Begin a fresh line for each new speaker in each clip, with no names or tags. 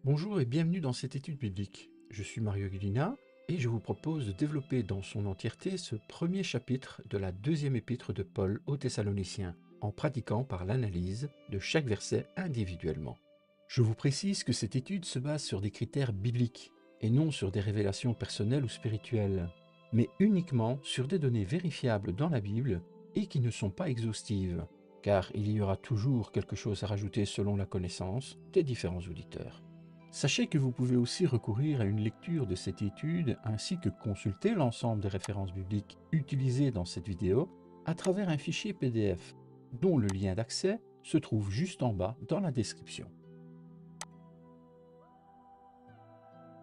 Bonjour et bienvenue dans cette étude biblique. Je suis Mario Guilina et je vous propose de développer dans son entièreté ce premier chapitre de la deuxième épître de Paul aux Thessaloniciens, en pratiquant par l'analyse de chaque verset individuellement. Je vous précise que cette étude se base sur des critères bibliques et non sur des révélations personnelles ou spirituelles, mais uniquement sur des données vérifiables dans la Bible et qui ne sont pas exhaustives, car il y aura toujours quelque chose à rajouter selon la connaissance des différents auditeurs. Sachez que vous pouvez aussi recourir à une lecture de cette étude ainsi que consulter l'ensemble des références bibliques utilisées dans cette vidéo à travers un fichier PDF dont le lien d'accès se trouve juste en bas dans la description.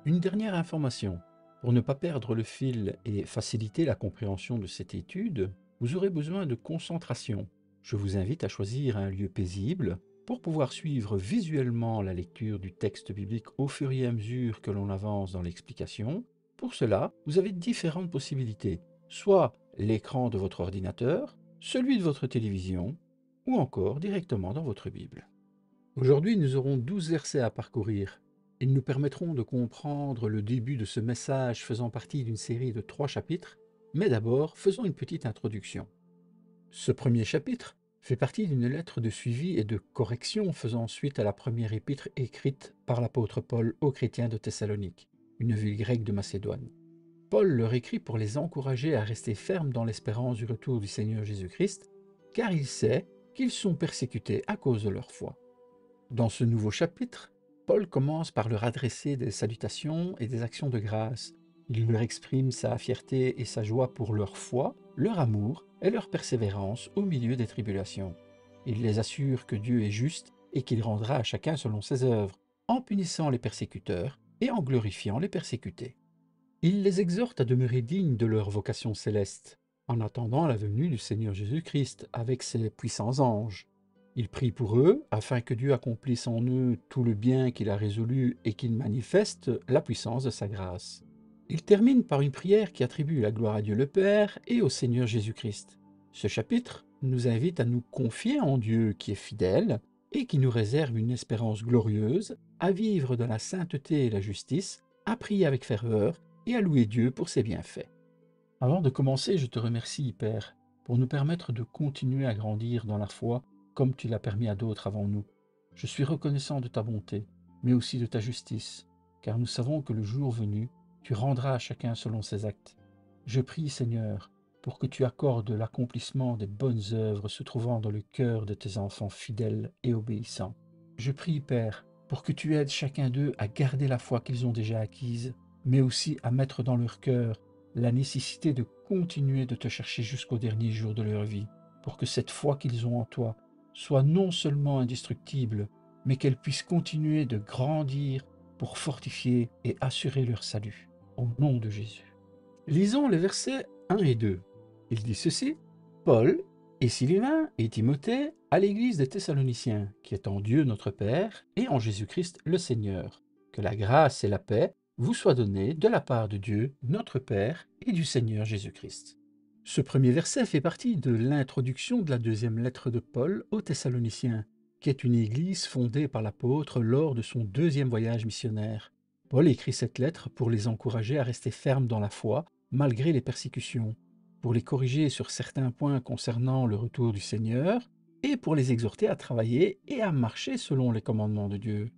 Une dernière information. Pour ne pas perdre le fil et faciliter la compréhension de cette étude, vous aurez besoin de concentration. Je vous invite à choisir un lieu paisible pour pouvoir suivre visuellement la lecture du texte biblique au fur et à mesure que l'on avance dans l'explication. Pour cela, vous avez différentes possibilités, soit l'écran de votre ordinateur, celui de votre télévision, ou encore directement dans votre Bible. Aujourd'hui, nous aurons 12 versets à parcourir. Ils nous permettront de comprendre le début de ce message faisant partie d'une série de 3 chapitres, mais d'abord, faisons une petite introduction. Ce premier chapitre fait partie d'une lettre de suivi et de correction faisant suite à la première épître écrite par l'apôtre Paul aux chrétiens de Thessalonique, une ville grecque de Macédoine. Paul leur écrit pour les encourager à rester fermes dans l'espérance du retour du Seigneur Jésus-Christ, car il sait qu'ils sont persécutés à cause de leur foi. Dans ce nouveau chapitre, Paul commence par leur adresser des salutations et des actions de grâce. Il leur exprime sa fierté et sa joie pour leur foi, leur amour et leur persévérance au milieu des tribulations. Il les assure que Dieu est juste et qu'il rendra à chacun selon ses œuvres, en punissant les persécuteurs et en glorifiant les persécutés. Il les exhorte à demeurer dignes de leur vocation céleste, en attendant la venue du Seigneur Jésus-Christ avec ses puissants anges. Il prie pour eux, afin que Dieu accomplisse en eux tout le bien qu'il a résolu et qu'il manifeste la puissance de sa grâce. Il termine par une prière qui attribue la gloire à Dieu le Père et au Seigneur Jésus-Christ. Ce chapitre nous invite à nous confier en Dieu qui est fidèle et qui nous réserve une espérance glorieuse, à vivre dans la sainteté et la justice, à prier avec ferveur et à louer Dieu pour ses bienfaits. Avant de commencer, je te remercie, Père, pour nous permettre de continuer à grandir dans la foi comme tu l'as permis à d'autres avant nous. Je suis reconnaissant de ta bonté, mais aussi de ta justice, car nous savons que le jour venu, tu rendras à chacun selon ses actes. Je prie, Seigneur, pour que tu accordes l'accomplissement des bonnes œuvres se trouvant dans le cœur de tes enfants fidèles et obéissants. Je prie, Père, pour que tu aides chacun d'eux à garder la foi qu'ils ont déjà acquise, mais aussi à mettre dans leur cœur la nécessité de continuer de te chercher jusqu'au dernier jour de leur vie, pour que cette foi qu'ils ont en toi soit non seulement indestructible, mais qu'elle puisse continuer de grandir pour fortifier et assurer leur salut. Au nom de Jésus. Lisons les versets 1 et 2. Il dit ceci: Paul et Sylvain et Timothée à l'église des Thessaloniciens, qui est en Dieu notre Père et en Jésus-Christ le Seigneur. Que la grâce et la paix vous soient données de la part de Dieu notre Père et du Seigneur Jésus-Christ. Ce premier verset fait partie de l'introduction de la deuxième lettre de Paul aux Thessaloniciens, qui est une église fondée par l'apôtre lors de son deuxième voyage missionnaire. Paul écrit cette lettre pour les encourager à rester fermes dans la foi, malgré les persécutions, pour les corriger sur certains points concernant le retour du Seigneur, et pour les exhorter à travailler et à marcher selon les commandements de Dieu.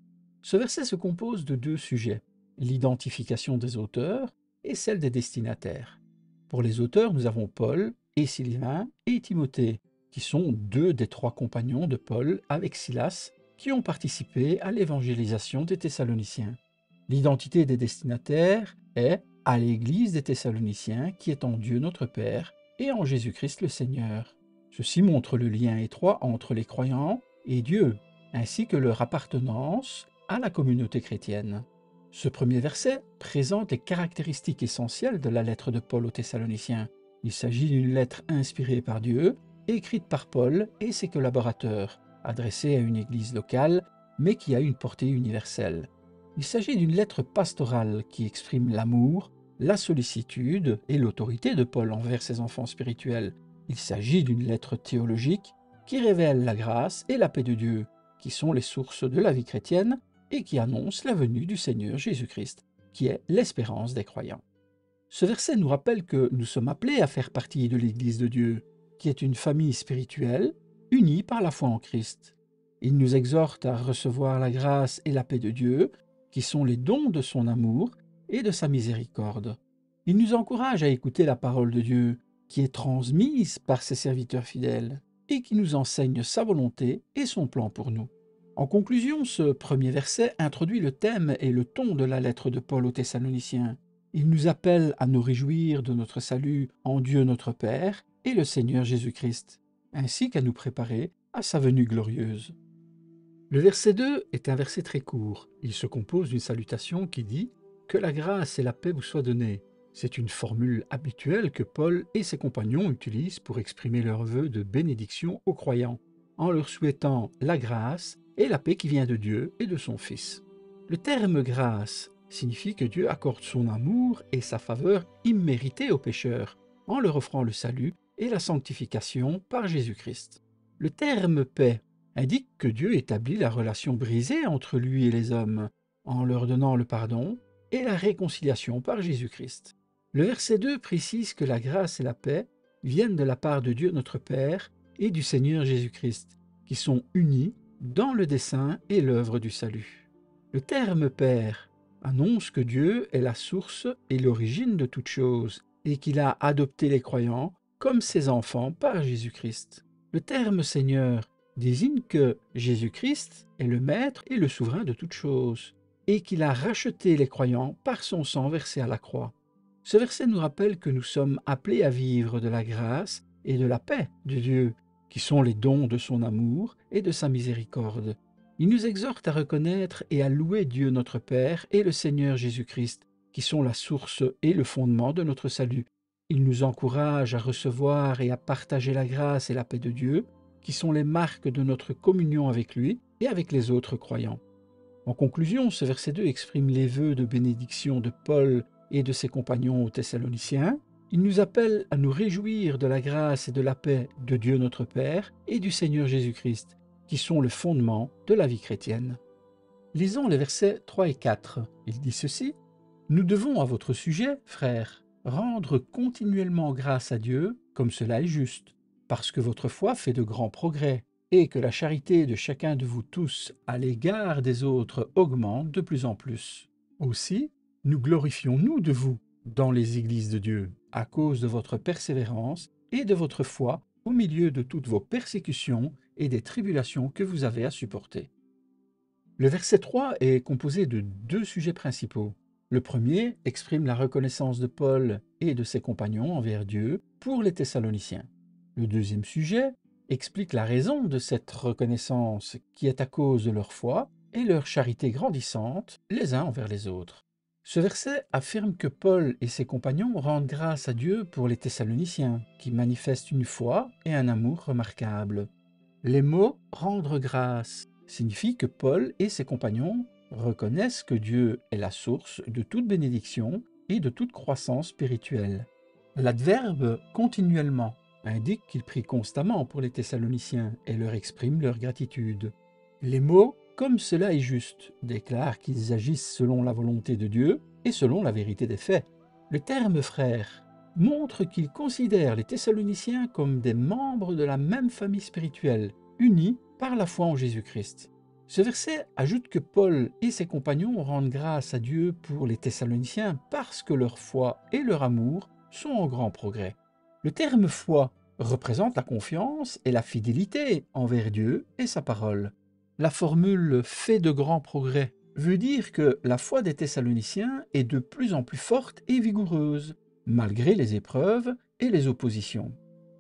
Ce verset se compose de 2 sujets, l'identification des auteurs et celle des destinataires. Pour les auteurs, nous avons Paul et Sylvain et Timothée, qui sont 2 des 3 compagnons de Paul avec Silas, qui ont participé à l'évangélisation des Thessaloniciens. L'identité des destinataires est à l'Église des Thessaloniciens, qui est en Dieu notre Père et en Jésus-Christ le Seigneur. Ceci montre le lien étroit entre les croyants et Dieu, ainsi que leur appartenance à la communauté chrétienne. Ce premier verset présente les caractéristiques essentielles de la lettre de Paul aux Thessaloniciens. Il s'agit d'une lettre inspirée par Dieu, écrite par Paul et ses collaborateurs, adressée à une église locale, mais qui a une portée universelle. Il s'agit d'une lettre pastorale qui exprime l'amour, la sollicitude et l'autorité de Paul envers ses enfants spirituels. Il s'agit d'une lettre théologique qui révèle la grâce et la paix de Dieu, qui sont les sources de la vie chrétienne, et qui annonce la venue du Seigneur Jésus-Christ, qui est l'espérance des croyants. Ce verset nous rappelle que nous sommes appelés à faire partie de l'Église de Dieu, qui est une famille spirituelle unie par la foi en Christ. Il nous exhorte à recevoir la grâce et la paix de Dieu, qui sont les dons de son amour et de sa miséricorde. Il nous encourage à écouter la parole de Dieu, qui est transmise par ses serviteurs fidèles, et qui nous enseigne sa volonté et son plan pour nous. En conclusion, ce premier verset introduit le thème et le ton de la lettre de Paul aux Thessaloniciens. Il nous appelle à nous réjouir de notre salut en Dieu notre Père et le Seigneur Jésus-Christ, ainsi qu'à nous préparer à sa venue glorieuse. Le verset 2 est un verset très court. Il se compose d'une salutation qui dit « Que la grâce et la paix vous soient données ». C'est une formule habituelle que Paul et ses compagnons utilisent pour exprimer leur vœu de bénédiction aux croyants, en leur souhaitant la grâce et la paix qui vient de Dieu et de son Fils. Le terme « grâce » signifie que Dieu accorde son amour et sa faveur imméritée aux pécheurs, en leur offrant le salut et la sanctification par Jésus-Christ. Le terme « paix » indique que Dieu établit la relation brisée entre lui et les hommes, en leur donnant le pardon et la réconciliation par Jésus-Christ. Le verset 2 précise que la grâce et la paix viennent de la part de Dieu notre Père et du Seigneur Jésus-Christ, qui sont unis dans le dessein et l'œuvre du salut. Le terme « Père » annonce que Dieu est la source et l'origine de toutes choses, et qu'il a adopté les croyants comme ses enfants par Jésus-Christ. Le terme « Seigneur » désigne que Jésus-Christ est le Maître et le Souverain de toutes choses, et qu'il a racheté les croyants par son sang versé à la croix. Ce verset nous rappelle que nous sommes appelés à vivre de la grâce et de la paix de Dieu, qui sont les dons de son amour et de sa miséricorde. Il nous exhorte à reconnaître et à louer Dieu notre Père et le Seigneur Jésus-Christ, qui sont la source et le fondement de notre salut. Il nous encourage à recevoir et à partager la grâce et la paix de Dieu, qui sont les marques de notre communion avec lui et avec les autres croyants. En conclusion, ce verset 2 exprime les vœux de bénédiction de Paul et de ses compagnons aux Thessaloniciens. Il nous appelle à nous réjouir de la grâce et de la paix de Dieu notre Père et du Seigneur Jésus-Christ, qui sont le fondement de la vie chrétienne. Lisons les versets 3 et 4. Il dit ceci : « Nous devons à votre sujet, frères, rendre continuellement grâce à Dieu, comme cela est juste, parce que votre foi fait de grands progrès, et que la charité de chacun de vous tous à l'égard des autres augmente de plus en plus. Aussi, nous glorifions-nous de vous dans les églises de Dieu, à cause de votre persévérance et de votre foi au milieu de toutes vos persécutions et des tribulations que vous avez à supporter. » Le verset 3 est composé de deux sujets principaux. Le premier exprime la reconnaissance de Paul et de ses compagnons envers Dieu pour les Thessaloniciens. Le deuxième sujet explique la raison de cette reconnaissance qui est à cause de leur foi et leur charité grandissante les uns envers les autres. Ce verset affirme que Paul et ses compagnons rendent grâce à Dieu pour les Thessaloniciens, qui manifestent une foi et un amour remarquables. Les mots « rendre grâce » signifient que Paul et ses compagnons reconnaissent que Dieu est la source de toute bénédiction et de toute croissance spirituelle. L'adverbe « continuellement » indique qu'ils prient constamment pour les Thessaloniciens et leur expriment leur gratitude. Les mots « comme cela est juste » déclarent qu'ils agissent selon la volonté de Dieu et selon la vérité des faits. Le terme « frère » montre qu'ils considèrent les Thessaloniciens comme des membres de la même famille spirituelle, unis par la foi en Jésus-Christ. Ce verset ajoute que Paul et ses compagnons rendent grâce à Dieu pour les Thessaloniciens parce que leur foi et leur amour sont en grand progrès. Le terme « foi » représente la confiance et la fidélité envers Dieu et sa parole. La formule « fait de grands progrès » veut dire que la foi des Thessaloniciens est de plus en plus forte et vigoureuse, malgré les épreuves et les oppositions.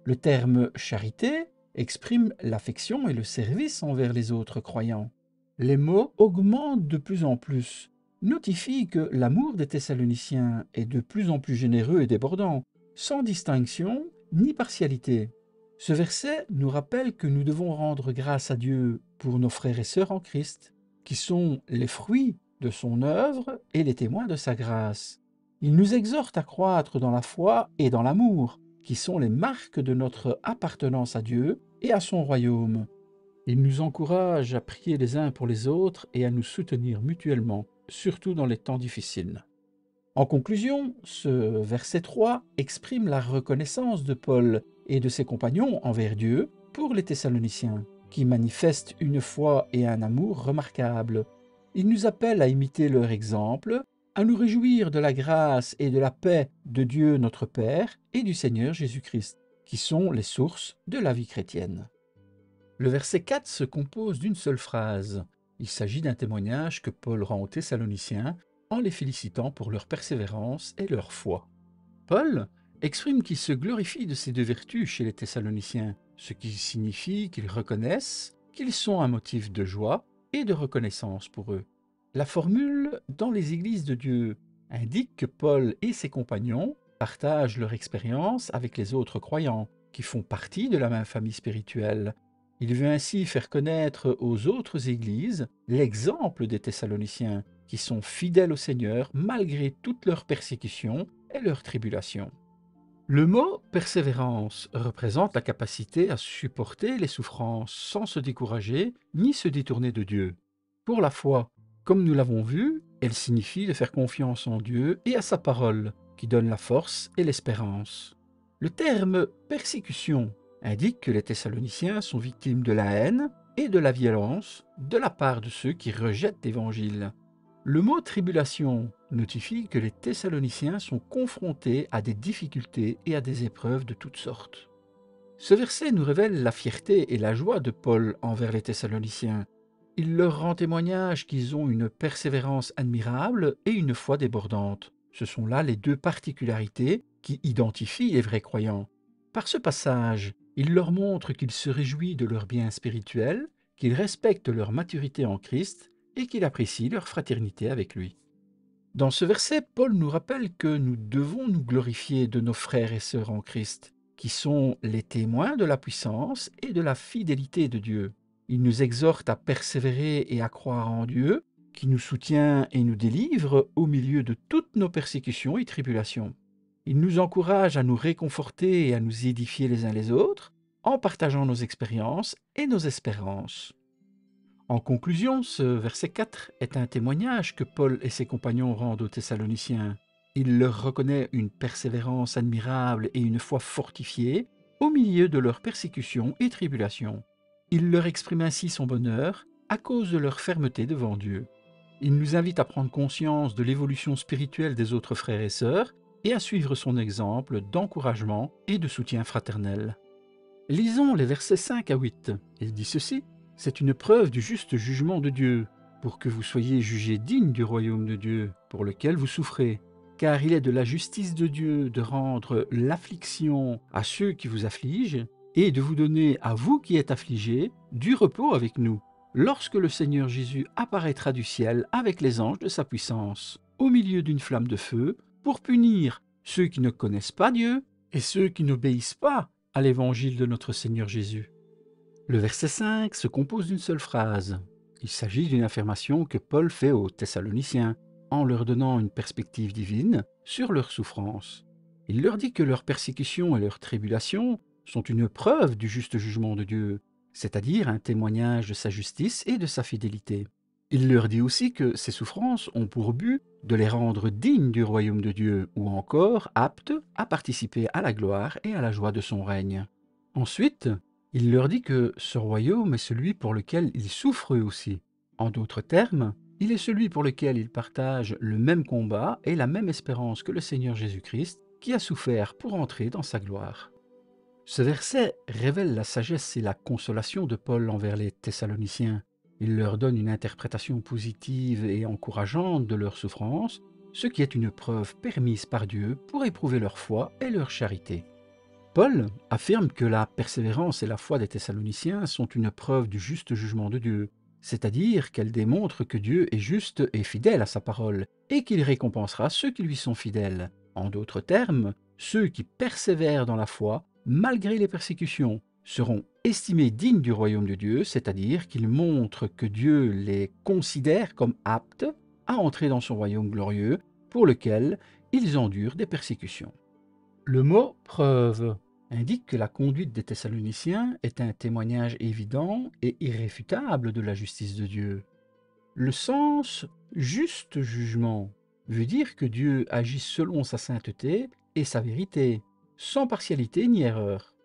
Le terme « charité » exprime l'affection et le service envers les autres croyants. Les mots « augmentent de plus en plus » notifient que l'amour des Thessaloniciens est de plus en plus généreux et débordant, sans distinction ni partialité. Ce verset nous rappelle que nous devons rendre grâce à Dieu pour nos frères et sœurs en Christ, qui sont les fruits de son œuvre et les témoins de sa grâce. Il nous exhorte à croître dans la foi et dans l'amour, qui sont les marques de notre appartenance à Dieu et à son royaume. Il nous encourage à prier les uns pour les autres et à nous soutenir mutuellement, surtout dans les temps difficiles. En conclusion, ce verset 3 exprime la reconnaissance de Paul et de ses compagnons envers Dieu pour les Thessaloniciens, qui manifestent une foi et un amour remarquables. Il nous appelle à imiter leur exemple, à nous réjouir de la grâce et de la paix de Dieu notre Père et du Seigneur Jésus-Christ, qui sont les sources de la vie chrétienne. Le verset 4 se compose d'une seule phrase. Il s'agit d'un témoignage que Paul rend aux Thessaloniciens en les félicitant pour leur persévérance et leur foi. Paul exprime qu'il se glorifie de ces deux vertus chez les Thessaloniciens, ce qui signifie qu'ils reconnaissent qu'ils sont un motif de joie et de reconnaissance pour eux. La formule dans les églises de Dieu indique que Paul et ses compagnons partagent leur expérience avec les autres croyants, qui font partie de la même famille spirituelle. Il veut ainsi faire connaître aux autres églises l'exemple des Thessaloniciens, qui sont fidèles au Seigneur malgré toutes leurs persécutions et leurs tribulations. Le mot persévérance représente la capacité à supporter les souffrances sans se décourager ni se détourner de Dieu. Pour la foi, comme nous l'avons vu, elle signifie de faire confiance en Dieu et à sa parole, qui donne la force et l'espérance. Le terme persécution indique que les Thessaloniciens sont victimes de la haine et de la violence de la part de ceux qui rejettent l'Évangile. Le mot tribulation notifie que les Thessaloniciens sont confrontés à des difficultés et à des épreuves de toutes sortes. Ce verset nous révèle la fierté et la joie de Paul envers les Thessaloniciens. Il leur rend témoignage qu'ils ont une persévérance admirable et une foi débordante. Ce sont là les deux particularités qui identifient les vrais croyants. Par ce passage, il leur montre qu'il se réjouit de leur bien spirituel, qu'il respecte leur maturité en Christ et qu'il apprécie leur fraternité avec lui. Dans ce verset, Paul nous rappelle que nous devons nous glorifier de nos frères et sœurs en Christ, qui sont les témoins de la puissance et de la fidélité de Dieu. Il nous exhorte à persévérer et à croire en Dieu, qui nous soutient et nous délivre au milieu de toutes nos persécutions et tribulations. Il nous encourage à nous réconforter et à nous édifier les uns les autres, en partageant nos expériences et nos espérances. En conclusion, ce verset 4 est un témoignage que Paul et ses compagnons rendent aux Thessaloniciens. Il leur reconnaît une persévérance admirable et une foi fortifiée au milieu de leurs persécutions et tribulations. Il leur exprime ainsi son bonheur à cause de leur fermeté devant Dieu. Il nous invite à prendre conscience de l'évolution spirituelle des autres frères et sœurs et à suivre son exemple d'encouragement et de soutien fraternel. Lisons les versets 5 à 8. Il dit ceci: « C'est une preuve du juste jugement de Dieu, pour que vous soyez jugés dignes du royaume de Dieu, pour lequel vous souffrez. Car il est de la justice de Dieu de rendre l'affliction à ceux qui vous affligent, et de vous donner à vous qui êtes affligés du repos avec nous, lorsque le Seigneur Jésus apparaîtra du ciel avec les anges de sa puissance, au milieu d'une flamme de feu, pour punir ceux qui ne connaissent pas Dieu et ceux qui n'obéissent pas à l'évangile de notre Seigneur Jésus. » Le verset 5 se compose d'une seule phrase. Il s'agit d'une affirmation que Paul fait aux Thessaloniciens, en leur donnant une perspective divine sur leurs souffrances. Il leur dit que leurs persécutions et leurs tribulations sont une preuve du juste jugement de Dieu, c'est-à-dire un témoignage de sa justice et de sa fidélité. Il leur dit aussi que ces souffrances ont pour but de les rendre dignes du royaume de Dieu, ou encore aptes à participer à la gloire et à la joie de son règne. Ensuite, il leur dit que ce royaume est celui pour lequel ils souffrent eux aussi. En d'autres termes, il est celui pour lequel ils partagent le même combat et la même espérance que le Seigneur Jésus-Christ, qui a souffert pour entrer dans sa gloire. Ce verset révèle la sagesse et la consolation de Paul envers les Thessaloniciens. Il leur donne une interprétation positive et encourageante de leur souffrance, ce qui est une preuve permise par Dieu pour éprouver leur foi et leur charité. Paul affirme que la persévérance et la foi des Thessaloniciens sont une preuve du juste jugement de Dieu, c'est-à-dire qu'elles démontrent que Dieu est juste et fidèle à sa parole, et qu'il récompensera ceux qui lui sont fidèles. En d'autres termes, ceux qui persévèrent dans la foi, malgré les persécutions, seront estimés dignes du royaume de Dieu, c'est-à-dire qu'ils montrent que Dieu les considère comme aptes à entrer dans son royaume glorieux, pour lequel ils endurent des persécutions. Le mot « preuve » indique que la conduite des Thessaloniciens est un témoignage évident et irréfutable de la justice de Dieu. Le sens juste jugement veut dire que Dieu agit selon sa sainteté et sa vérité, sans partialité ni erreur.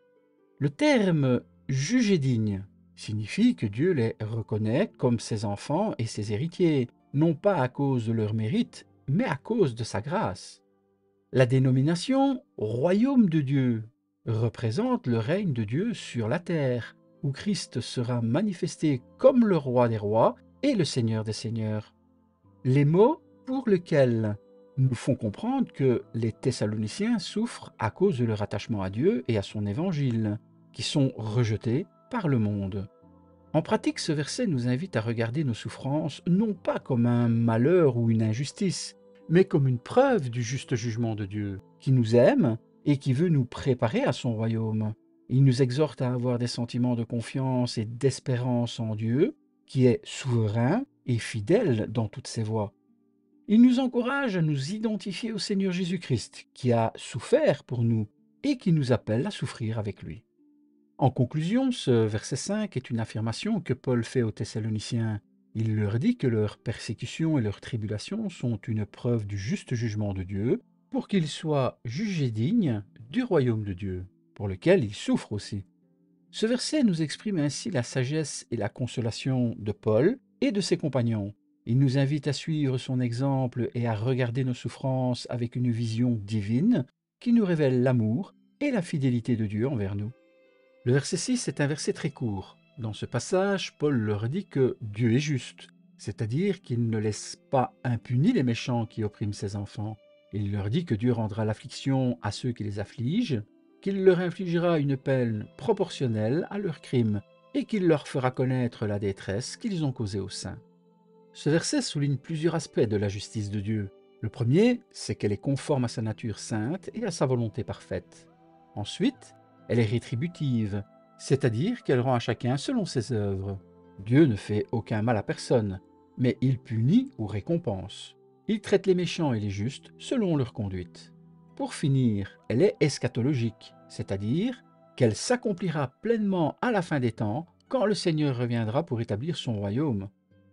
Le terme juger digne signifie que Dieu les reconnaît comme ses enfants et ses héritiers, non pas à cause de leur mérite, mais à cause de sa grâce. La dénomination royaume de Dieu représente le règne de Dieu sur la terre, où Christ sera manifesté comme le roi des rois et le seigneur des seigneurs. Les mots pour lesquels nous font comprendre que les Thessaloniciens souffrent à cause de leur attachement à Dieu et à son évangile, qui sont rejetés par le monde. En pratique, ce verset nous invite à regarder nos souffrances non pas comme un malheur ou une injustice, mais comme une preuve du juste jugement de Dieu, qui nous aime et qui veut nous préparer à son royaume. Il nous exhorte à avoir des sentiments de confiance et d'espérance en Dieu, qui est souverain et fidèle dans toutes ses voies. Il nous encourage à nous identifier au Seigneur Jésus-Christ, qui a souffert pour nous et qui nous appelle à souffrir avec lui. En conclusion, ce verset 5 est une affirmation que Paul fait aux Thessaloniciens. Il leur dit que leurs persécutions et leurs tribulations sont une preuve du juste jugement de Dieu, pour qu'ils soient jugés dignes du royaume de Dieu, pour lequel ils souffrent aussi. Ce verset nous exprime ainsi la sagesse et la consolation de Paul et de ses compagnons. Il nous invite à suivre son exemple et à regarder nos souffrances avec une vision divine qui nous révèle l'amour et la fidélité de Dieu envers nous. Le verset 6 est un verset très court. Dans ce passage, Paul leur dit que Dieu est juste, c'est-à-dire qu'il ne laisse pas impunis les méchants qui oppriment ses enfants. Il leur dit que Dieu rendra l'affliction à ceux qui les affligent, qu'il leur infligera une peine proportionnelle à leurs crimes et qu'il leur fera connaître la détresse qu'ils ont causée aux saints. Ce verset souligne plusieurs aspects de la justice de Dieu. Le premier, c'est qu'elle est conforme à sa nature sainte et à sa volonté parfaite. Ensuite, elle est rétributive, c'est-à-dire qu'elle rend à chacun selon ses œuvres. Dieu ne fait aucun mal à personne, mais il punit ou récompense. Il traite les méchants et les justes selon leur conduite. Pour finir, elle est eschatologique, c'est-à-dire qu'elle s'accomplira pleinement à la fin des temps, quand le Seigneur reviendra pour établir son royaume.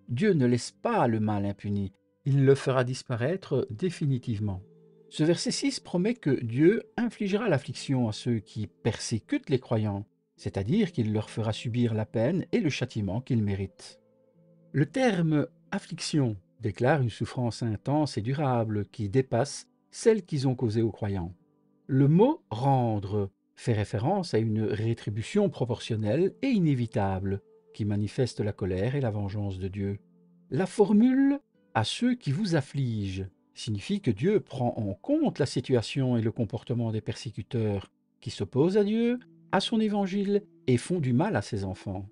Dieu ne laisse pas le mal impuni, il le fera disparaître définitivement. Ce verset 6 promet que Dieu infligera l'affliction à ceux qui persécutent les croyants, c'est-à-dire qu'il leur fera subir la peine et le châtiment qu'ils méritent. Le terme affliction déclare une souffrance intense et durable qui dépasse celle qu'ils ont causée aux croyants. Le mot rendre fait référence à une rétribution proportionnelle et inévitable qui manifeste la colère et la vengeance de Dieu. La formule à ceux qui vous affligent signifie que Dieu prend en compte la situation et le comportement des persécuteurs qui s'opposent à Dieu, à son évangile et font du mal à ses enfants.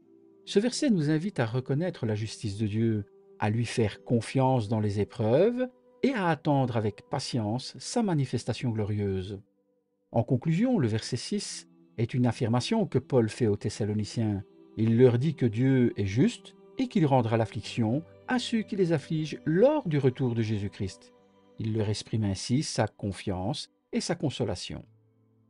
Ce verset nous invite à reconnaître la justice de Dieu, à lui faire confiance dans les épreuves et à attendre avec patience sa manifestation glorieuse. En conclusion, le verset 6 est une affirmation que Paul fait aux Thessaloniciens. Il leur dit que Dieu est juste et qu'il rendra l'affliction à ceux qui les affligent lors du retour de Jésus-Christ. Il leur exprime ainsi sa confiance et sa consolation.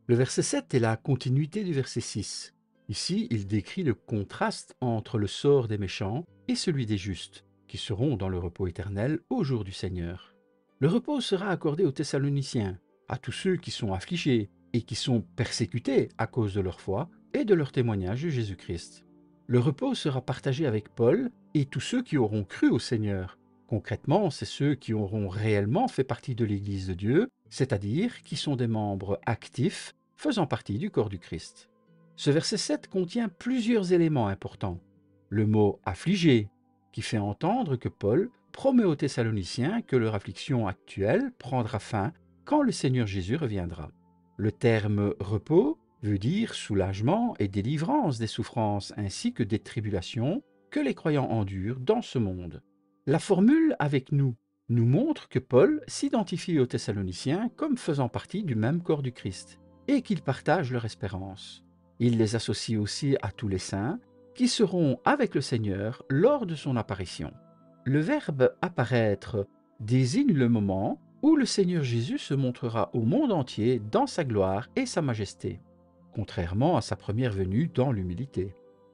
Le verset 7 est la continuité du verset 6. Ici, il décrit le contraste entre le sort des méchants et celui des justes, qui seront dans le repos éternel au jour du Seigneur. Le repos sera accordé aux Thessaloniciens, à tous ceux qui sont affligés et qui sont persécutés à cause de leur foi et de leur témoignage de Jésus-Christ. Le repos sera partagé avec Paul et tous ceux qui auront cru au Seigneur. Concrètement, c'est ceux qui auront réellement fait partie de l'Église de Dieu, c'est-à-dire qui sont des membres actifs faisant partie du corps du Christ. Ce verset 7 contient plusieurs éléments importants. Le mot affligé, qui fait entendre que Paul promet aux Thessaloniciens que leur affliction actuelle prendra fin quand le Seigneur Jésus reviendra. Le terme repos veut dire soulagement et délivrance des souffrances ainsi que des tribulations que les croyants endurent dans ce monde. La formule avec nous montre que Paul s'identifie aux Thessaloniciens comme faisant partie du même corps du Christ et qu'ils partagent leur espérance. Il les associe aussi à tous les saints qui seront avec le Seigneur lors de son apparition. Le verbe apparaître désigne le moment où le Seigneur Jésus se montrera au monde entier dans sa gloire et sa majesté. contrairement à sa première venue dans l'humilité.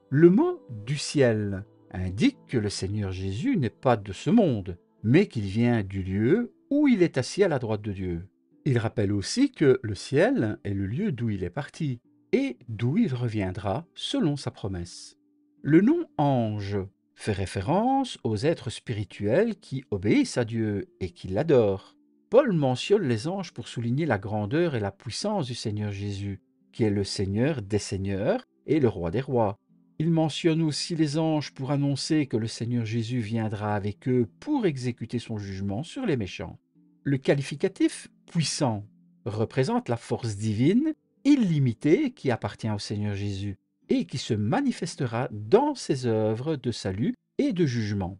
Le mot « du ciel » indique que le Seigneur Jésus n'est pas de ce monde, mais qu'il vient du lieu où il est assis à la droite de Dieu. Il rappelle aussi que le ciel est le lieu d'où il est parti et d'où il reviendra selon sa promesse. Le nom « ange » fait référence aux êtres spirituels qui obéissent à Dieu et qui l'adorent. Paul mentionne les anges pour souligner la grandeur et la puissance du Seigneur Jésus, qui est le Seigneur des seigneurs et le Roi des rois. Il mentionne aussi les anges pour annoncer que le Seigneur Jésus viendra avec eux pour exécuter son jugement sur les méchants. Le qualificatif « puissant » représente la force divine illimitée qui appartient au Seigneur Jésus et qui se manifestera dans ses œuvres de salut et de jugement.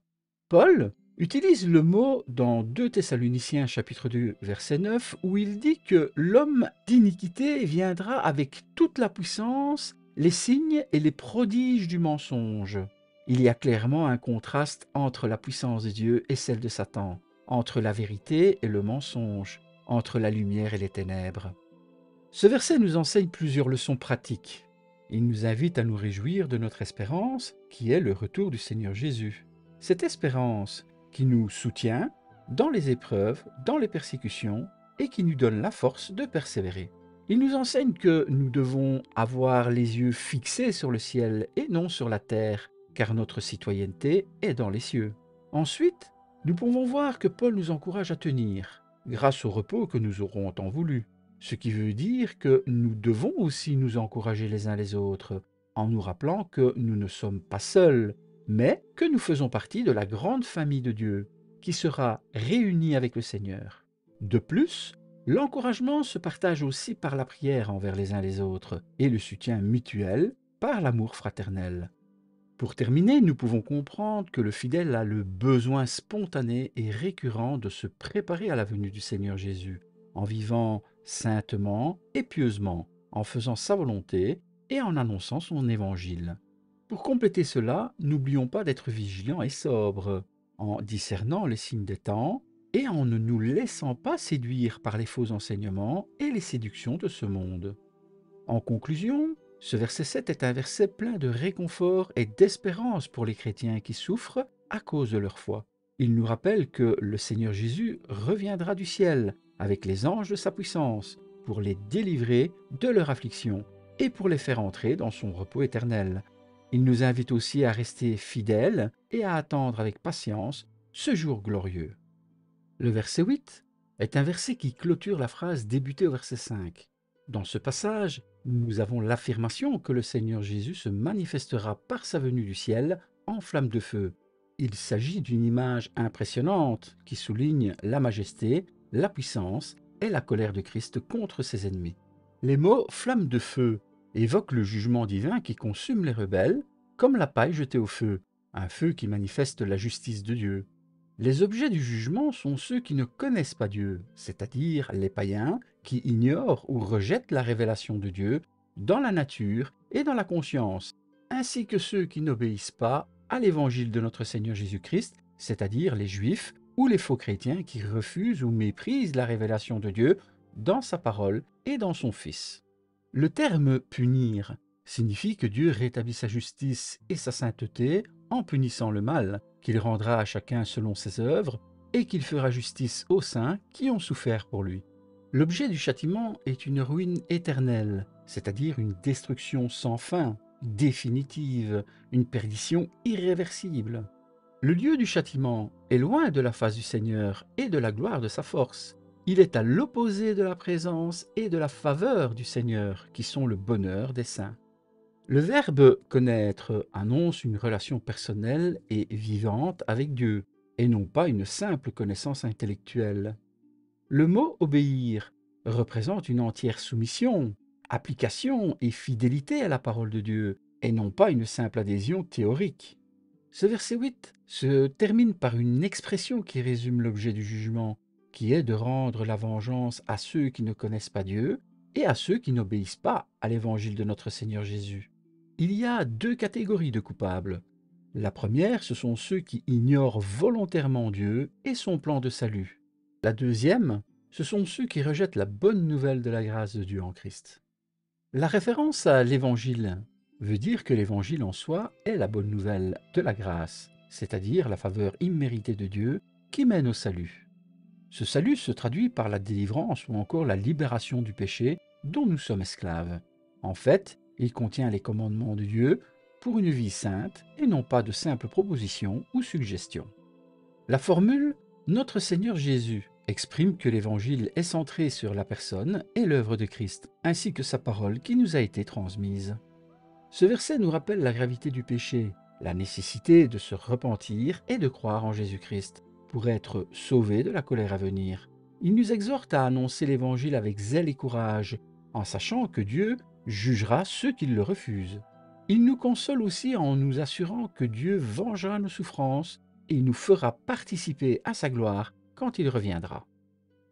Paul utilise le mot dans 2 Thessaloniciens chapitre 2 verset 9 où il dit que l'homme d'iniquité viendra avec toute la puissance, les signes et les prodiges du mensonge. Il y a clairement un contraste entre la puissance de Dieu et celle de Satan, entre la vérité et le mensonge, entre la lumière et les ténèbres. Ce verset nous enseigne plusieurs leçons pratiques. Il nous invite à nous réjouir de notre espérance, qui est le retour du Seigneur Jésus. Cette espérance qui nous soutient dans les épreuves, dans les persécutions, et qui nous donne la force de persévérer. Il nous enseigne que nous devons avoir les yeux fixés sur le ciel et non sur la terre, car notre citoyenneté est dans les cieux. Ensuite, nous pouvons voir que Paul nous encourage à tenir, grâce au repos que nous aurons en temps voulu. Ce qui veut dire que nous devons aussi nous encourager les uns les autres, en nous rappelant que nous ne sommes pas seuls, mais que nous faisons partie de la grande famille de Dieu, qui sera réunie avec le Seigneur. De plus, l'encouragement se partage aussi par la prière envers les uns les autres, et le soutien mutuel par l'amour fraternel. Pour terminer, nous pouvons comprendre que le fidèle a le besoin spontané et récurrent de se préparer à la venue du Seigneur Jésus, en vivant saintement et pieusement, en faisant sa volonté et en annonçant son évangile. Pour compléter cela, n'oublions pas d'être vigilants et sobres, en discernant les signes des temps et en ne nous laissant pas séduire par les faux enseignements et les séductions de ce monde. En conclusion, ce verset 7 est un verset plein de réconfort et d'espérance pour les chrétiens qui souffrent à cause de leur foi. Il nous rappelle que le Seigneur Jésus reviendra du ciel avec les anges de sa puissance pour les délivrer de leur affliction et pour les faire entrer dans son repos éternel. Il nous invite aussi à rester fidèles et à attendre avec patience ce jour glorieux. Le verset 8 est un verset qui clôture la phrase débutée au verset 5. Dans ce passage, nous avons l'affirmation que le Seigneur Jésus se manifestera par sa venue du ciel en flamme de feu. Il s'agit d'une image impressionnante qui souligne la majesté, la puissance et la colère de Christ contre ses ennemis. Les mots « flamme de feu » évoquent le jugement divin qui consume les rebelles, comme la paille jetée au feu, un feu qui manifeste la justice de Dieu. Les objets du jugement sont ceux qui ne connaissent pas Dieu, c'est-à-dire les païens qui ignorent ou rejettent la révélation de Dieu dans la nature et dans la conscience, ainsi que ceux qui n'obéissent pas à l'évangile de notre Seigneur Jésus-Christ, c'est-à-dire les Juifs ou les faux chrétiens qui refusent ou méprisent la révélation de Dieu dans sa parole et dans son Fils. Le terme « punir » signifie que Dieu rétablit sa justice et sa sainteté en punissant le mal, qu'il rendra à chacun selon ses œuvres, et qu'il fera justice aux saints qui ont souffert pour lui. L'objet du châtiment est une ruine éternelle, c'est-à-dire une destruction sans fin, définitive, une perdition irréversible. Le lieu du châtiment est loin de la face du Seigneur et de la gloire de sa force. Il est à l'opposé de la présence et de la faveur du Seigneur, qui sont le bonheur des saints. Le verbe « connaître » annonce une relation personnelle et vivante avec Dieu, et non pas une simple connaissance intellectuelle. Le mot « obéir » représente une entière soumission, application et fidélité à la parole de Dieu, et non pas une simple adhésion théorique. Ce verset 8 se termine par une expression qui résume l'objet du jugement, qui est de rendre la vengeance à ceux qui ne connaissent pas Dieu et à ceux qui n'obéissent pas à l'évangile de notre Seigneur Jésus. Il y a 2 catégories de coupables. La première, ce sont ceux qui ignorent volontairement Dieu et son plan de salut. La deuxième, ce sont ceux qui rejettent la bonne nouvelle de la grâce de Dieu en Christ. La référence à l'Évangile veut dire que l'Évangile en soi est la bonne nouvelle de la grâce, c'est-à-dire la faveur imméritée de Dieu qui mène au salut. Ce salut se traduit par la délivrance ou encore la libération du péché dont nous sommes esclaves. En fait, il contient les commandements de Dieu pour une vie sainte et non pas de simples propositions ou suggestions. La formule Notre Seigneur Jésus exprime que l'Évangile est centré sur la personne et l'œuvre de Christ, ainsi que sa parole qui nous a été transmise. Ce verset nous rappelle la gravité du péché, la nécessité de se repentir et de croire en Jésus-Christ pour être sauvé de la colère à venir. Il nous exhorte à annoncer l'Évangile avec zèle et courage, en sachant que Dieu jugera ceux qui le refusent. Il nous console aussi en nous assurant que Dieu vengera nos souffrances et il nous fera participer à sa gloire quand il reviendra.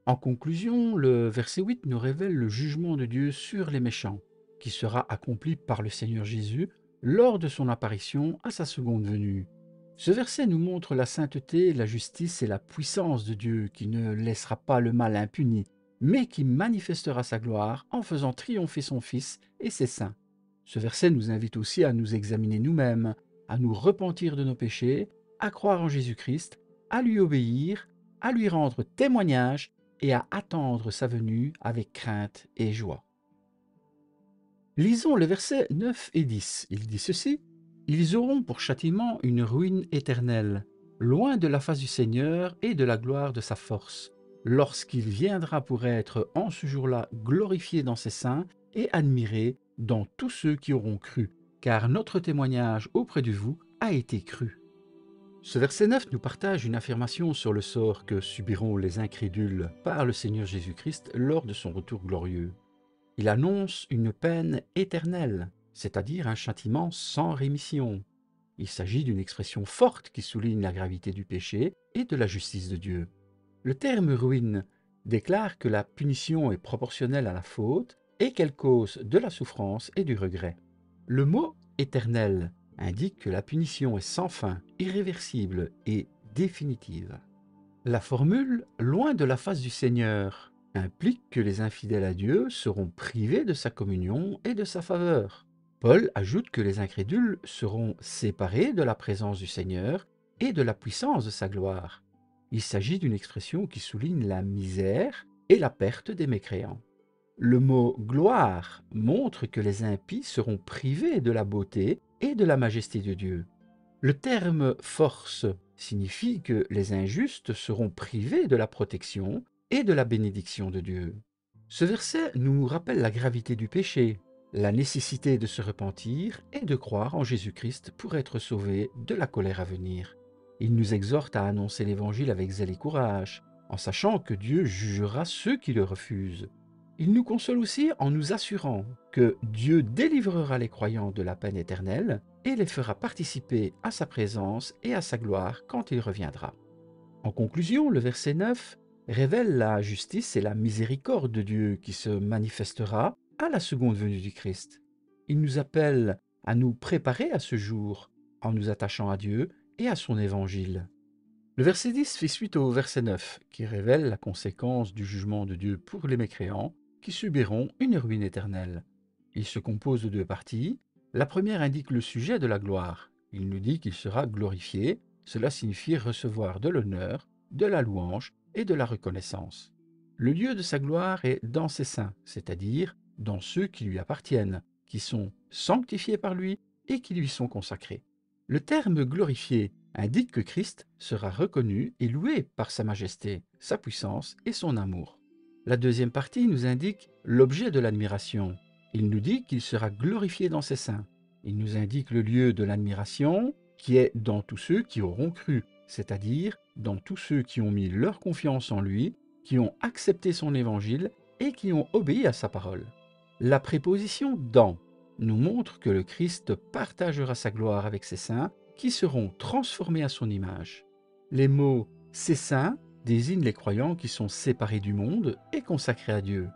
En conclusion, le verset 8 nous révèle le jugement de Dieu sur les méchants, qui sera accompli par le Seigneur Jésus lors de son apparition à sa seconde venue. Ce verset nous montre la sainteté, la justice et la puissance de Dieu qui ne laissera pas le mal impuni, mais qui manifestera sa gloire en faisant triompher son Fils et ses saints. Ce verset nous invite aussi à nous examiner nous-mêmes, à nous repentir de nos péchés, à croire en Jésus-Christ, à lui obéir, à lui rendre témoignage et à attendre sa venue avec crainte et joie. Lisons les versets 9 et 10. Il dit ceci: « Ils auront pour châtiment une ruine éternelle, loin de la face du Seigneur et de la gloire de sa force, lorsqu'il viendra pour être en ce jour-là glorifié dans ses saints et admiré dans tous ceux qui auront cru, car notre témoignage auprès de vous a été cru. » Ce verset 9 nous partage une affirmation sur le sort que subiront les incrédules par le Seigneur Jésus-Christ lors de son retour glorieux. Il annonce une peine éternelle, c'est-à-dire un châtiment sans rémission. Il s'agit d'une expression forte qui souligne la gravité du péché et de la justice de Dieu. Le terme ruine déclare que la punition est proportionnelle à la faute et qu'elle cause de la souffrance et du regret. Le mot éternel indique que la punition est sans fin, irréversible et définitive. La formule « loin de la face du Seigneur » implique que les infidèles à Dieu seront privés de sa communion et de sa faveur. Paul ajoute que les incrédules seront séparés de la présence du Seigneur et de la puissance de sa gloire. Il s'agit d'une expression qui souligne la misère et la perte des mécréants. Le mot « gloire » montre que les impies seront privés de la beauté et de la majesté de Dieu. Le terme « force » signifie que les injustes seront privés de la protection et de la bénédiction de Dieu. Ce verset nous rappelle la gravité du péché, la nécessité de se repentir et de croire en Jésus-Christ pour être sauvé de la colère à venir. Il nous exhorte à annoncer l'Évangile avec zèle et courage, en sachant que Dieu jugera ceux qui le refusent. Il nous console aussi en nous assurant que Dieu délivrera les croyants de la peine éternelle et les fera participer à sa présence et à sa gloire quand il reviendra. En conclusion, le verset 9 révèle la justice et la miséricorde de Dieu qui se manifestera à la seconde venue du Christ. Il nous appelle à nous préparer à ce jour en nous attachant à Dieu et à son évangile. Le verset 10 fait suite au verset 9 qui révèle la conséquence du jugement de Dieu pour les mécréants qui subiront une ruine éternelle. Il se compose de deux parties. La première indique le sujet de la gloire. Il nous dit qu'il sera glorifié. Cela signifie recevoir de l'honneur, de la louange et de la reconnaissance. Le lieu de sa gloire est dans ses saints, c'est-à-dire dans ceux qui lui appartiennent, qui sont sanctifiés par lui et qui lui sont consacrés. Le terme glorifié indique que Christ sera reconnu et loué par sa majesté, sa puissance et son amour. La deuxième partie nous indique l'objet de l'admiration. Il nous dit qu'il sera glorifié dans ses saints. Il nous indique le lieu de l'admiration qui est dans tous ceux qui auront cru, c'est-à-dire dans tous ceux qui ont mis leur confiance en lui, qui ont accepté son évangile et qui ont obéi à sa parole. La préposition « dans » nous montre que le Christ partagera sa gloire avec ses saints qui seront transformés à son image. Les mots « ses saints » désignent les croyants qui sont séparés du monde et consacrés à Dieu.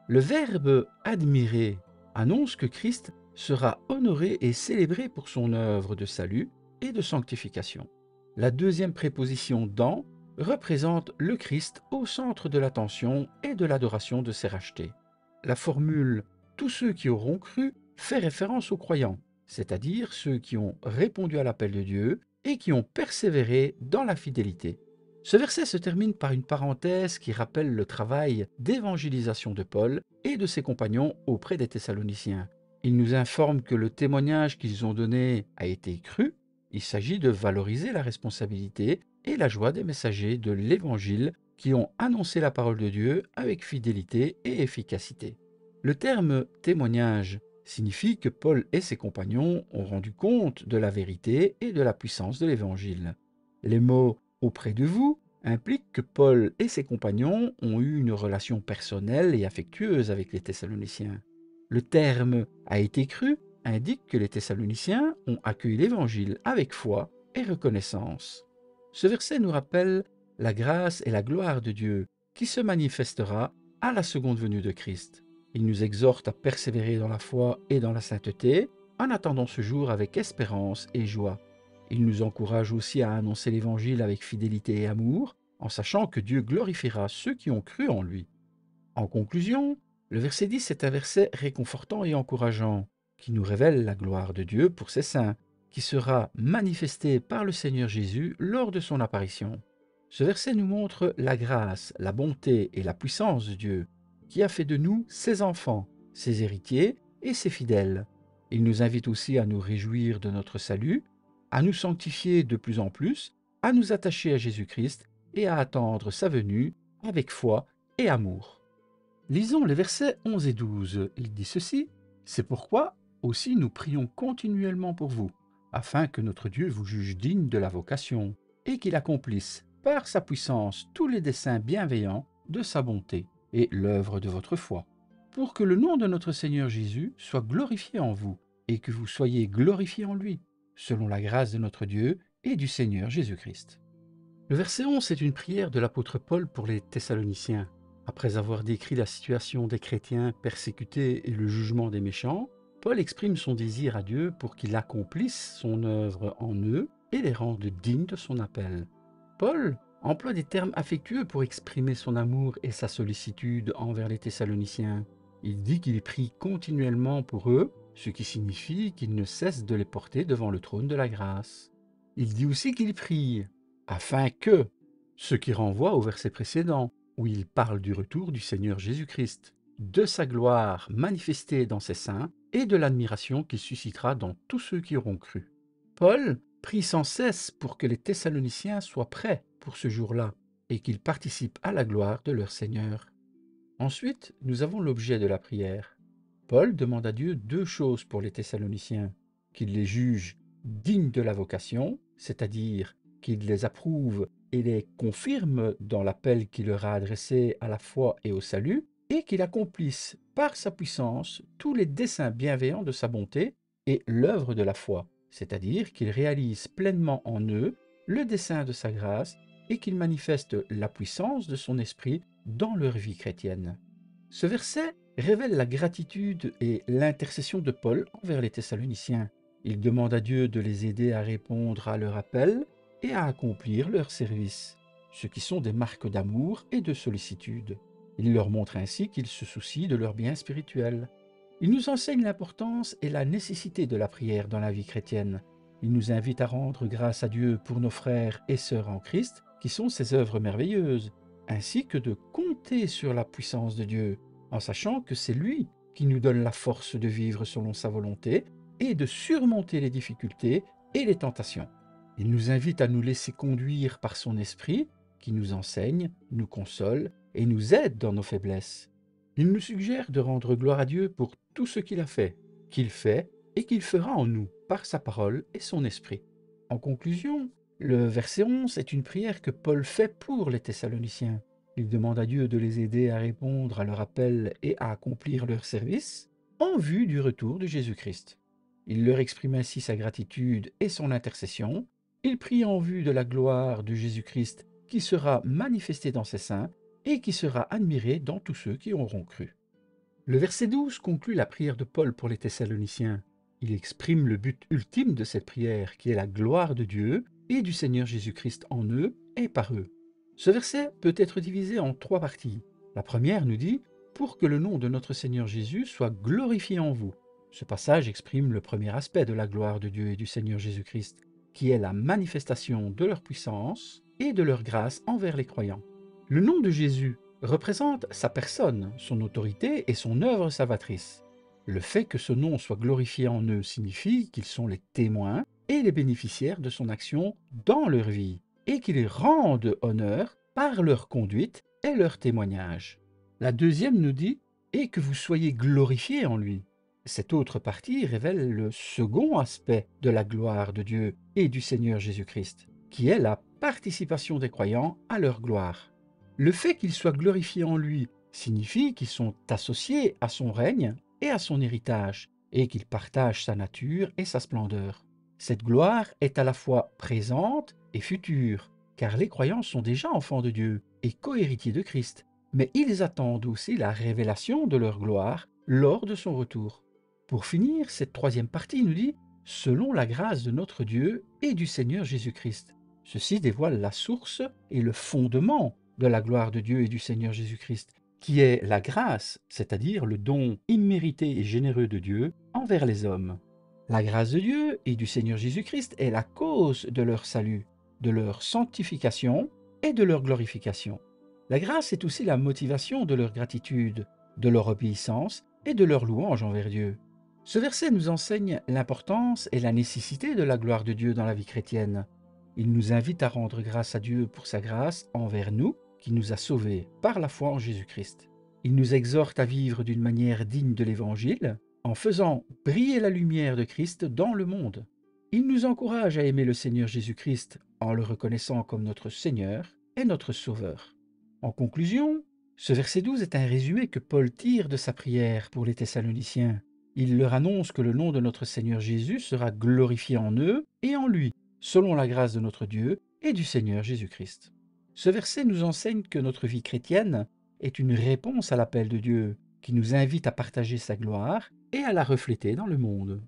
Le verbe « admirer » annonce que Christ sera honoré et célébré pour son œuvre de salut et de sanctification. La deuxième préposition « dans » représente le Christ au centre de l'attention et de l'adoration de ses rachetés. La formule tous ceux qui auront cru fait référence aux croyants, c'est-à-dire ceux qui ont répondu à l'appel de Dieu et qui ont persévéré dans la fidélité. Ce verset se termine par une parenthèse qui rappelle le travail d'évangélisation de Paul et de ses compagnons auprès des Thessaloniciens. Il nous informe que le témoignage qu'ils ont donné a été cru. Il s'agit de valoriser la responsabilité et la joie des messagers de l'Évangile qui ont annoncé la parole de Dieu avec fidélité et efficacité. Le terme témoignage signifie que Paul et ses compagnons ont rendu compte de la vérité et de la puissance de l'Évangile. Les mots auprès de vous impliquent que Paul et ses compagnons ont eu une relation personnelle et affectueuse avec les Thessaloniciens. Le terme a été cru indique que les Thessaloniciens ont accueilli l'Évangile avec foi et reconnaissance. Ce verset nous rappelle la grâce et la gloire de Dieu qui se manifestera à la seconde venue de Christ. Il nous exhorte à persévérer dans la foi et dans la sainteté en attendant ce jour avec espérance et joie. Il nous encourage aussi à annoncer l'Évangile avec fidélité et amour, en sachant que Dieu glorifiera ceux qui ont cru en lui. En conclusion, le verset 10 est un verset réconfortant et encourageant, qui nous révèle la gloire de Dieu pour ses saints, qui sera manifestée par le Seigneur Jésus lors de son apparition. Ce verset nous montre la grâce, la bonté et la puissance de Dieu, qui a fait de nous ses enfants, ses héritiers et ses fidèles. Il nous invite aussi à nous réjouir de notre salut, à nous sanctifier de plus en plus, à nous attacher à Jésus-Christ et à attendre sa venue avec foi et amour. Lisons les versets 11 et 12. Il dit ceci: « C'est pourquoi aussi nous prions continuellement pour vous, afin que notre Dieu vous juge digne de la vocation, et qu'il accomplisse par sa puissance tous les desseins bienveillants de sa bonté et l'œuvre de votre foi, pour que le nom de notre Seigneur Jésus soit glorifié en vous, et que vous soyez glorifiés en lui, selon la grâce de notre Dieu et du Seigneur Jésus-Christ. » Le verset 11 est une prière de l'apôtre Paul pour les Thessaloniciens. Après avoir décrit la situation des chrétiens persécutés et le jugement des méchants, Paul exprime son désir à Dieu pour qu'il accomplisse son œuvre en eux et les rende dignes de son appel. Paul emploie des termes affectueux pour exprimer son amour et sa sollicitude envers les Thessaloniciens. Il dit qu'il prie continuellement pour eux, ce qui signifie qu'il ne cesse de les porter devant le trône de la grâce. Il dit aussi qu'il prie afin que, ce qui renvoie au verset précédent, où il parle du retour du Seigneur Jésus-Christ, de sa gloire manifestée dans ses saints et de l'admiration qu'il suscitera dans tous ceux qui auront cru. Paul prie sans cesse pour que les Thessaloniciens soient prêts pour ce jour-là et qu'ils participent à la gloire de leur Seigneur. Ensuite, nous avons l'objet de la prière. Paul demande à Dieu deux choses pour les Thessaloniciens: qu'il les juge dignes de la vocation, c'est-à-dire qu'il les approuve et les confirme dans l'appel qu'il leur a adressé à la foi et au salut, et qu'il accomplisse par sa puissance tous les desseins bienveillants de sa bonté et l'œuvre de la foi, c'est-à-dire qu'il réalise pleinement en eux le dessein de sa grâce et qu'il manifeste la puissance de son esprit dans leur vie chrétienne. Ce verset révèle la gratitude et l'intercession de Paul envers les Thessaloniciens. Il demande à Dieu de les aider à répondre à leur appel et à accomplir leur service, ce qui sont des marques d'amour et de sollicitude. Il leur montre ainsi qu'il se soucie de leur bien spirituel. Il nous enseigne l'importance et la nécessité de la prière dans la vie chrétienne. Il nous invite à rendre grâce à Dieu pour nos frères et sœurs en Christ, qui sont ses œuvres merveilleuses, ainsi que de compter sur la puissance de Dieu, en sachant que c'est lui qui nous donne la force de vivre selon sa volonté et de surmonter les difficultés et les tentations. Il nous invite à nous laisser conduire par son esprit, qui nous enseigne, nous console et nous aide dans nos faiblesses. Il nous suggère de rendre gloire à Dieu pour tout ce qu'il a fait, qu'il fait et qu'il fera en nous par sa parole et son esprit. En conclusion, le verset 11 est une prière que Paul fait pour les Thessaloniciens. Il demande à Dieu de les aider à répondre à leur appel et à accomplir leur service en vue du retour de Jésus-Christ. Il leur exprime ainsi sa gratitude et son intercession. Il prie en vue de la gloire de Jésus-Christ qui sera manifestée dans ses saints et qui sera admirée dans tous ceux qui auront cru. Le verset 12 conclut la prière de Paul pour les Thessaloniciens. Il exprime le but ultime de cette prière, qui est la gloire de Dieu et du Seigneur Jésus-Christ en eux et par eux. Ce verset peut être divisé en trois parties. La première nous dit pour que le nom de notre Seigneur Jésus soit glorifié en vous. Ce passage exprime le premier aspect de la gloire de Dieu et du Seigneur Jésus-Christ, qui est la manifestation de leur puissance et de leur grâce envers les croyants. Le nom de Jésus représente sa personne, son autorité et son œuvre salvatrice. Le fait que ce nom soit glorifié en eux signifie qu'ils sont les témoins et les bénéficiaires de son action dans leur vie, et qu'ils rendent honneur par leur conduite et leur témoignage. La deuxième nous dit « et que vous soyez glorifiés en lui ». Cette autre partie révèle le second aspect de la gloire de Dieu et du Seigneur Jésus-Christ, qui est la participation des croyants à leur gloire. Le fait qu'ils soient glorifiés en lui signifie qu'ils sont associés à son règne et à son héritage, et qu'ils partagent sa nature et sa splendeur. Cette gloire est à la fois présente et future, car les croyants sont déjà enfants de Dieu et cohéritiers de Christ, mais ils attendent aussi la révélation de leur gloire lors de son retour. Pour finir, cette troisième partie nous dit « selon la grâce de notre Dieu et du Seigneur Jésus-Christ ». Ceci dévoile la source et le fondement de la gloire de Dieu et du Seigneur Jésus-Christ, qui est la grâce, c'est-à-dire le don immérité et généreux de Dieu envers les hommes. La grâce de Dieu et du Seigneur Jésus-Christ est la cause de leur salut, de leur sanctification et de leur glorification. La grâce est aussi la motivation de leur gratitude, de leur obéissance et de leur louange envers Dieu. Ce verset nous enseigne l'importance et la nécessité de la gloire de Dieu dans la vie chrétienne. Il nous invite à rendre grâce à Dieu pour sa grâce envers nous, qui nous a sauvés par la foi en Jésus-Christ. Il nous exhorte à vivre d'une manière digne de l'Évangile, en faisant briller la lumière de Christ dans le monde. Il nous encourage à aimer le Seigneur Jésus-Christ en le reconnaissant comme notre Seigneur et notre Sauveur. En conclusion, ce verset 12 est un résumé que Paul tire de sa prière pour les Thessaloniciens. Il leur annonce que le nom de notre Seigneur Jésus sera glorifié en eux et en lui, selon la grâce de notre Dieu et du Seigneur Jésus-Christ. Ce verset nous enseigne que notre vie chrétienne est une réponse à l'appel de Dieu, qui nous invite à partager sa gloire et à la refléter dans le monde.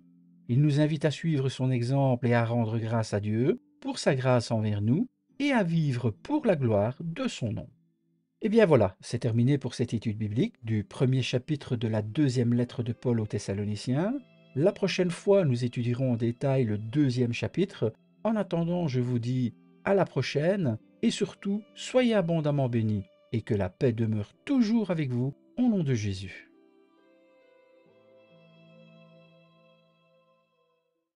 Il nous invite à suivre son exemple et à rendre grâce à Dieu pour sa grâce envers nous et à vivre pour la gloire de son nom. Et bien voilà, c'est terminé pour cette étude biblique du premier chapitre de la deuxième lettre de Paul aux Thessaloniciens. La prochaine fois, nous étudierons en détail le deuxième chapitre. En attendant, je vous dis à la prochaine et surtout, soyez abondamment bénis et que la paix demeure toujours avec vous au nom de Jésus.